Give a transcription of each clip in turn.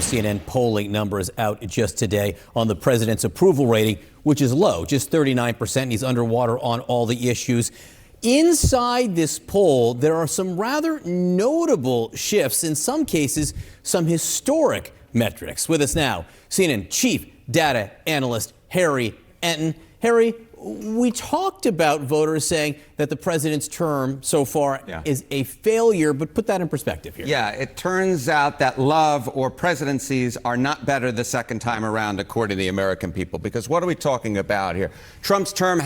CNN polling numbers out just today on the president's approval rating, which is low, just 39%. He's underwater on all the issues. Inside this poll, there are some rather notable shifts, in some cases, some historic metrics. With us now, CNN chief data analyst Harry Enten. Harry, we talked about voters saying that the president's term so far is a failure, but put that in perspective here. Yeah, it turns out that love or presidencies are not better the second time around, according to the American people. Because what are we talking about here? Trump's term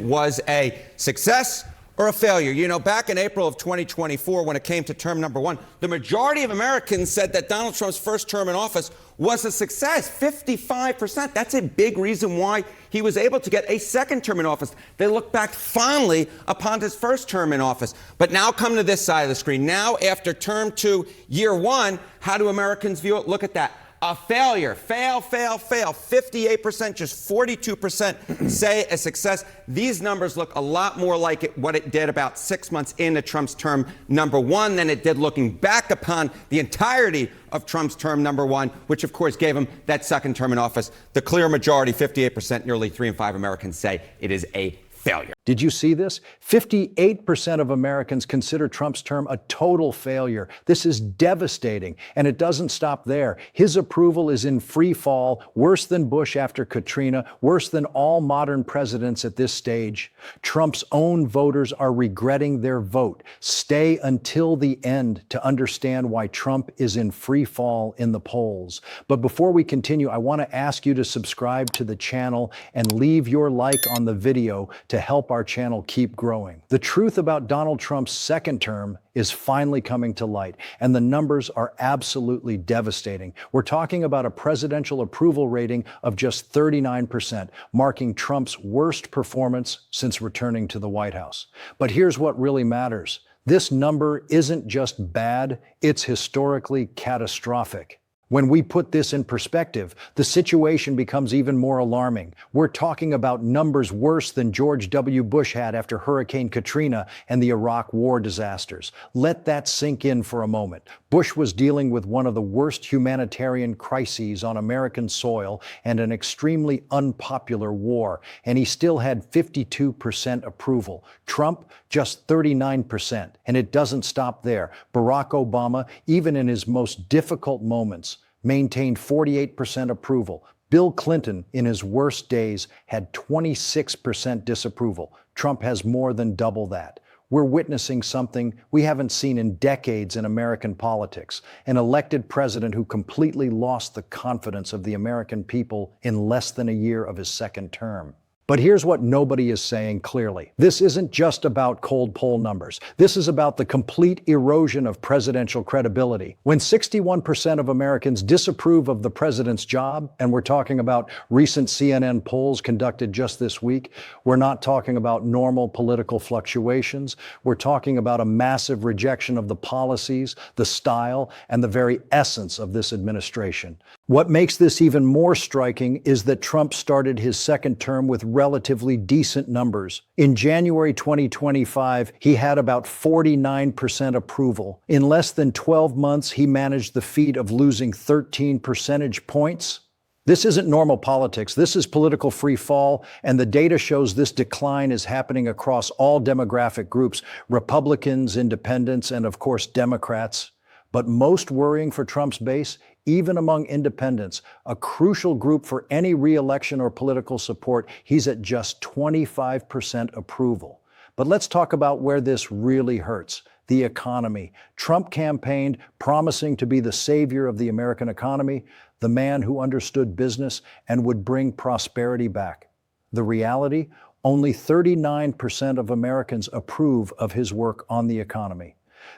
was a success or a failure. You know, back in April of 2024, when it came to term number one, the majority of Americans said that Donald Trump's first term in office was a success, 55%. That's a big reason why he was able to get a second term in office. They look back fondly upon his first term in office. But now come to this side of the screen. Now, after term two, year one, how do Americans view it? Look at that. A failure. Fail. 58%, just 42% say a success. These numbers look a lot more like what it did about 6 months into Trump's term number one than it did looking back upon the entirety of Trump's term number one, which of course gave him that second term in office. The clear majority, 58%, nearly 3 in 5 Americans say it is a failure. Did you see this? 58% of Americans consider Trump's term a total failure. This is devastating, and it doesn't stop there. His approval is in free fall, worse than Bush after Katrina, worse than all modern presidents at this stage. Trump's own voters are regretting their vote. Stay until the end to understand why Trump is in free fall in the polls. But before we continue, I want to ask you to subscribe to the channel and leave your like on the video to help our channel keep growing. The truth about Donald Trump's second term is finally coming to light, and the numbers are absolutely devastating. We're talking about a presidential approval rating of just 39%, marking Trump's worst performance since returning to the White House. But here's what really matters. This number isn't just bad, it's historically catastrophic. When we put this in perspective, the situation becomes even more alarming. We're talking about numbers worse than George W. Bush had after Hurricane Katrina and the Iraq War disasters. Let that sink in for a moment. Bush was dealing with one of the worst humanitarian crises on American soil and an extremely unpopular war, and he still had 52% approval. Trump, just 39%. And it doesn't stop there. Barack Obama, even in his most difficult moments, maintained 48% approval. Bill Clinton, in his worst days, had 26% disapproval. Trump has more than double that. We're witnessing something we haven't seen in decades in American politics, an elected president who completely lost the confidence of the American people in less than a year of his second term. But here's what nobody is saying clearly. This isn't just about cold poll numbers. This is about the complete erosion of presidential credibility. When 61% of Americans disapprove of the president's job, and we're talking about recent CNN polls conducted just this week, we're not talking about normal political fluctuations. We're talking about a massive rejection of the policies, the style, and the very essence of this administration. What makes this even more striking is that Trump started his second term with relatively decent numbers. In January 2025, he had about 49% approval. In less than 12 months, he managed the feat of losing 13 percentage points. This isn't normal politics. This is political free fall, and the data shows this decline is happening across all demographic groups, Republicans, independents, and of course, Democrats. But most worrying for Trump's base, even among independents, a crucial group for any re-election or political support, he's at just 25% approval. But let's talk about where this really hurts. The economy. Trump campaigned promising to be the savior of the American economy, the man who understood business and would bring prosperity back. The reality? Only 39% of Americans approve of his work on the economy.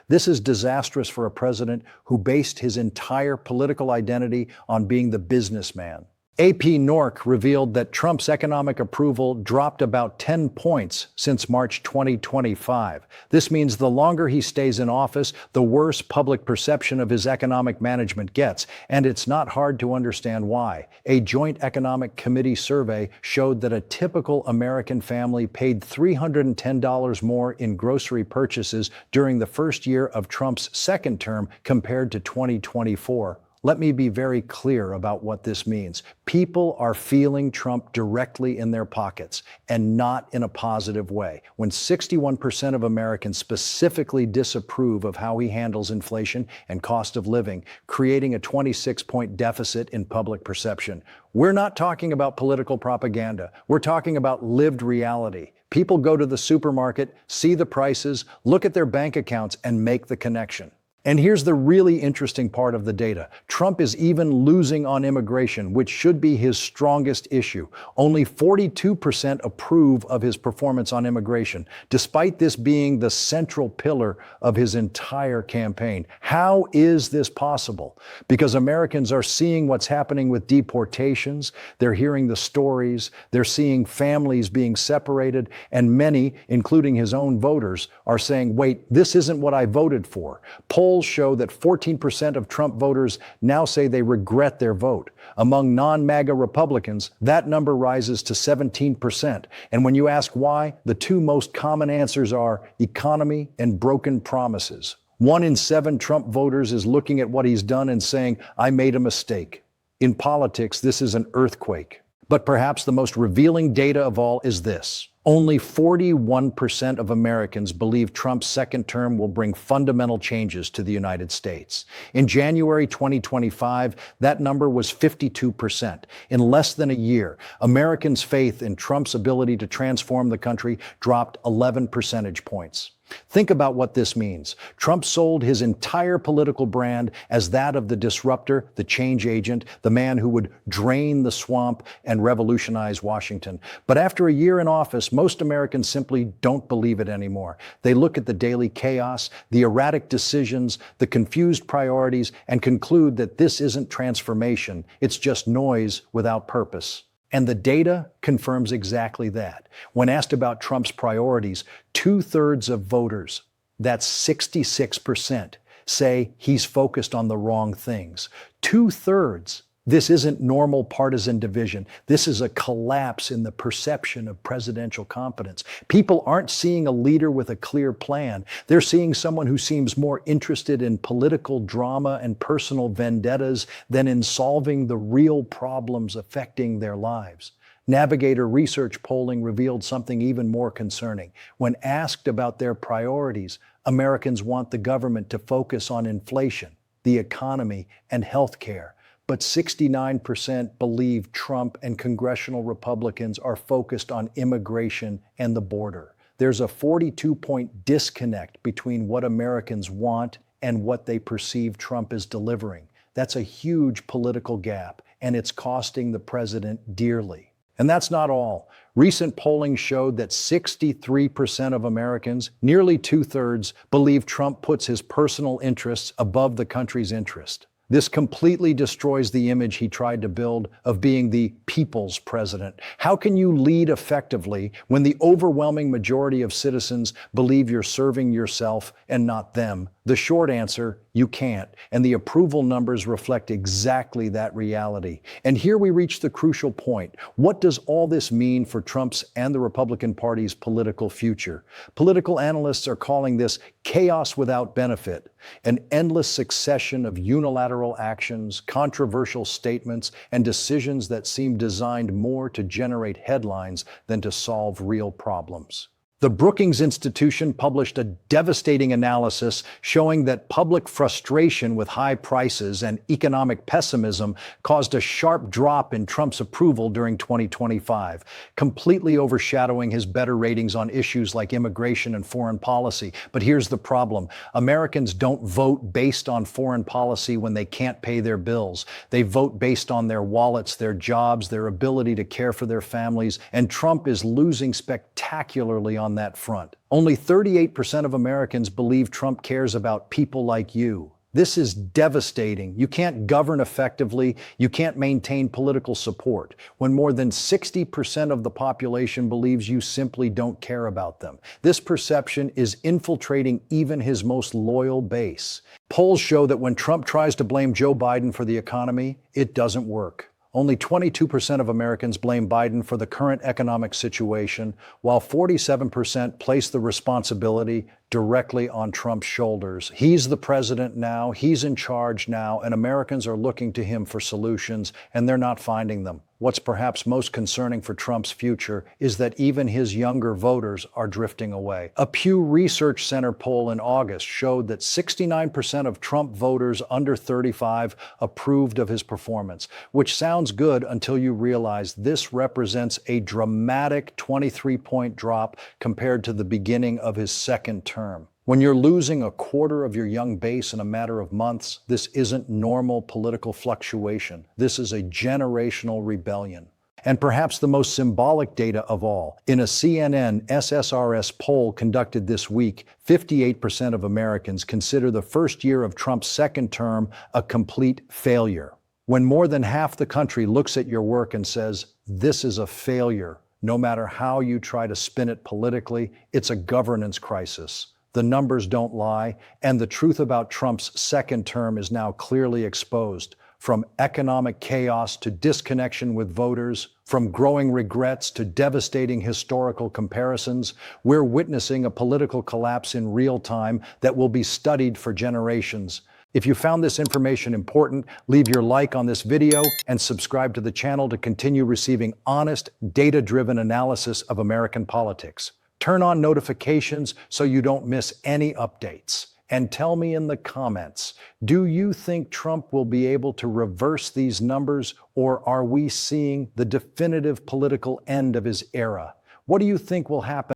This is disastrous for a president who based his entire political identity on being the businessman. AP Nork revealed that Trump's economic approval dropped about 10 points since March 2025. This means the longer he stays in office, the worse public perception of his economic management gets, and it's not hard to understand why. A Joint Economic Committee survey showed that a typical American family paid $310 more in grocery purchases during the first year of Trump's second term compared to 2024. Let me be very clear about what this means. People are feeling Trump directly in their pockets, and not in a positive way. When 61% of Americans specifically disapprove of how he handles inflation and cost of living, creating a 26-point deficit in public perception. We're not talking about political propaganda. We're talking about lived reality. People go to the supermarket, see the prices, look at their bank accounts, and make the connection. And here's the really interesting part of the data. Trump is even losing on immigration, which should be his strongest issue. Only 42% approve of his performance on immigration, despite this being the central pillar of his entire campaign. How is this possible? Because Americans are seeing what's happening with deportations, they're hearing the stories, they're seeing families being separated, and many, including his own voters, are saying, wait, this isn't what I voted for. Polls show that 14% of Trump voters now say they regret their vote. Among non-MAGA Republicans, that number rises to 17%. And when you ask why, the two most common answers are economy and broken promises. 1 in 7 Trump voters is looking at what he's done and saying, I made a mistake. In politics, this is an earthquake. But perhaps the most revealing data of all is this. Only 41% of Americans believe Trump's second term will bring fundamental changes to the United States. In January 2025, that number was 52%. In less than a year, Americans' faith in Trump's ability to transform the country dropped 11 percentage points. Think about what this means. Trump sold his entire political brand as that of the disruptor, the change agent, the man who would drain the swamp and revolutionize Washington. But after a year in office, most Americans simply don't believe it anymore. They look at the daily chaos, the erratic decisions, the confused priorities, and conclude that this isn't transformation. It's just noise without purpose. And the data confirms exactly that. When asked about Trump's priorities, 2/3 of voters, that's 66%, say he's focused on the wrong things. 2/3. This isn't normal partisan division. This is a collapse in the perception of presidential competence. People aren't seeing a leader with a clear plan. They're seeing someone who seems more interested in political drama and personal vendettas than in solving the real problems affecting their lives. Navigator research polling revealed something even more concerning. When asked about their priorities, Americans want the government to focus on inflation, the economy, and health care. But 69% believe Trump and congressional Republicans are focused on immigration and the border. There's a 42-point disconnect between what Americans want and what they perceive Trump is delivering. That's a huge political gap, and it's costing the president dearly. And that's not all. Recent polling showed that 63% of Americans, nearly 2/3, believe Trump puts his personal interests above the country's interest. This completely destroys the image he tried to build of being the people's president. How can you lead effectively when the overwhelming majority of citizens believe you're serving yourself and not them? The short answer, you can't. And the approval numbers reflect exactly that reality. And here we reach the crucial point. What does all this mean for Trump's and the Republican Party's political future? Political analysts are calling this chaos without benefit, an endless succession of unilateral actions, controversial statements, and decisions that seem designed more to generate headlines than to solve real problems. The Brookings Institution published a devastating analysis showing that public frustration with high prices and economic pessimism caused a sharp drop in Trump's approval during 2025, completely overshadowing his better ratings on issues like immigration and foreign policy. But here's the problem. Americans don't vote based on foreign policy when they can't pay their bills. They vote based on their wallets, their jobs, their ability to care for their families, and Trump is losing spectacularly on that front. Only 38% of Americans believe Trump cares about people like you. This is devastating. You can't govern effectively. You can't maintain political support when more than 60% of the population believes you simply don't care about them. This perception is infiltrating even his most loyal base. Polls show that when Trump tries to blame Joe Biden for the economy, it doesn't work. Only 22% of Americans blame Biden for the current economic situation, while 47% place the responsibility directly on Trump's shoulders. He's the president now, he's in charge now, and Americans are looking to him for solutions, and they're not finding them. What's perhaps most concerning for Trump's future is that even his younger voters are drifting away. A Pew Research Center poll in August showed that 69% of Trump voters under 35 approved of his performance, which sounds good until you realize this represents a dramatic 23-point drop compared to the beginning of his second term. When you're losing a quarter of your young base in a matter of months, this isn't normal political fluctuation. This is a generational rebellion. And perhaps the most symbolic data of all, in a CNN SSRS poll conducted this week, 58% of Americans consider the first year of Trump's second term a complete failure. When more than half the country looks at your work and says, "This is a failure," no matter how you try to spin it politically, it's a governance crisis. The numbers don't lie, and the truth about Trump's second term is now clearly exposed. From economic chaos to disconnection with voters, from growing regrets to devastating historical comparisons, we're witnessing a political collapse in real time that will be studied for generations. If you found this information important, leave your like on this video and subscribe to the channel to continue receiving honest, data-driven analysis of American politics. Turn on notifications so you don't miss any updates. And tell me in the comments, do you think Trump will be able to reverse these numbers, or are we seeing the definitive political end of his era? What do you think will happen?